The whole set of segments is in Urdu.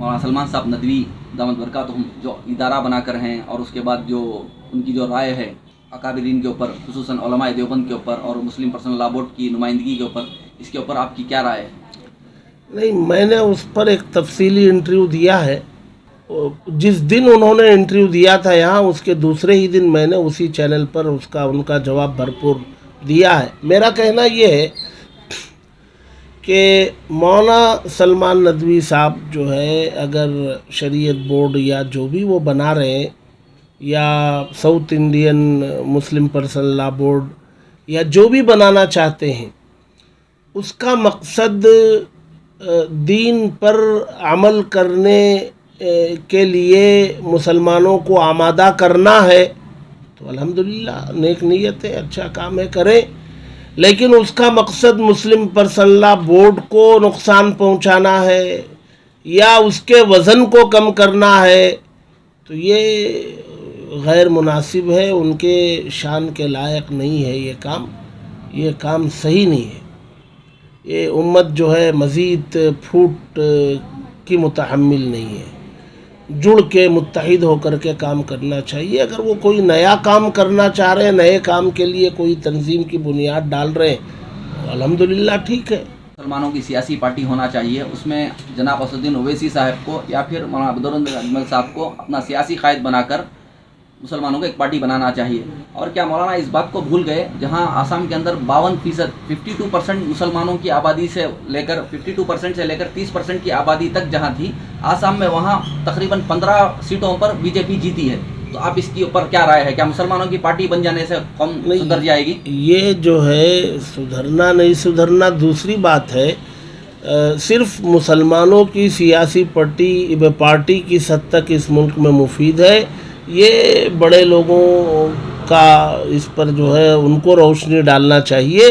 مولانا سلمان صاحب ندوی دامت برکاتہم جو ادارہ بنا کر ہیں، اور اس کے بعد جو ان کی جو رائے ہے اکابرین کے اوپر، خصوصاً علماء دیوبند کے اوپر اور مسلم پرسنل لا بورڈ کی نمائندگی کے اوپر، اس کے اوپر آپ کی کیا رائے ہے؟ نہیں، میں نے اس پر ایک تفصیلی انٹرویو دیا ہے. جس دن انہوں نے انٹرویو دیا تھا یہاں، اس کے دوسرے ہی دن میں نے اسی چینل پر ان کا جواب بھرپور دیا ہے. میرا کہنا یہ ہے کہ مولانا سلمان ندوی صاحب جو ہے، اگر شریعت بورڈ یا جو بھی وہ بنا رہے ہیں، یا ساؤتھ انڈین مسلم پرسنل لا بورڈ یا جو بھی بنانا چاہتے ہیں، اس کا مقصد دین پر عمل کرنے کے لیے مسلمانوں کو آمادہ کرنا ہے تو الحمدللہ نیک نیت ہے، اچھا کام ہے، کریں. لیکن اس کا مقصد مسلم پرسنل لا بورڈ کو نقصان پہنچانا ہے یا اس کے وزن کو کم کرنا ہے تو یہ غیر مناسب ہے، ان کے شان کے لائق نہیں ہے. یہ کام صحیح نہیں ہے. یہ امت جو ہے مزید پھوٹ کی متحمل نہیں ہے. جڑ کے متحد ہو کر کے کام کرنا چاہیے. اگر وہ کوئی نیا کام کرنا چاہ رہے ہیں، نئے کام کے لیے کوئی تنظیم کی بنیاد ڈال رہے ہیں تو الحمدللہ ٹھیک ہے. مسلمانوں کی سیاسی پارٹی ہونا چاہیے، اس میں جناب اسد الدین اویسی صاحب کو یا پھر مولانا عبدالرحمن اجمل صاحب کو اپنا سیاسی قائد بنا کر مسلمانوں کو ایک پارٹی بنانا چاہیے. اور کیا مولانا اس بات کو بھول گئے جہاں آسام کے اندر 52% 52% مسلمانوں کی آبادی سے لے کر 52% سے لے کر 30% کی آبادی تک جہاں تھی آسام میں، وہاں تقریباً 15 سیٹوں پر بی جے پی جیتی ہے. تو آپ اس کے اوپر کیا رائے ہے؟ کیا مسلمانوں کی پارٹی بن جانے سے قوم سدھر جائے گی؟ یہ جو ہے سدھرنا نہیں سدھرنا دوسری بات ہے. صرف مسلمانوں کی سیاسی پارٹی کی حد تک اس ملک میں مفید ہے. یہ بڑے لوگوں کا اس پر جو ہے ان کو روشنی ڈالنا چاہیے.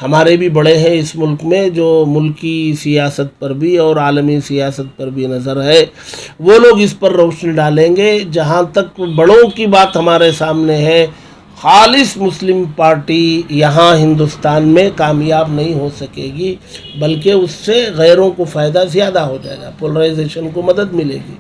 ہمارے بھی بڑے ہیں اس ملک میں جو ملکی سیاست پر بھی اور عالمی سیاست پر بھی نظر ہے، وہ لوگ اس پر روشنی ڈالیں گے. جہاں تک بڑوں کی بات ہمارے سامنے ہے، خالص مسلم پارٹی یہاں ہندوستان میں کامیاب نہیں ہو سکے گی، بلکہ اس سے غیروں کو فائدہ زیادہ ہو جائے گا، پولرائزیشن کو مدد ملے گی.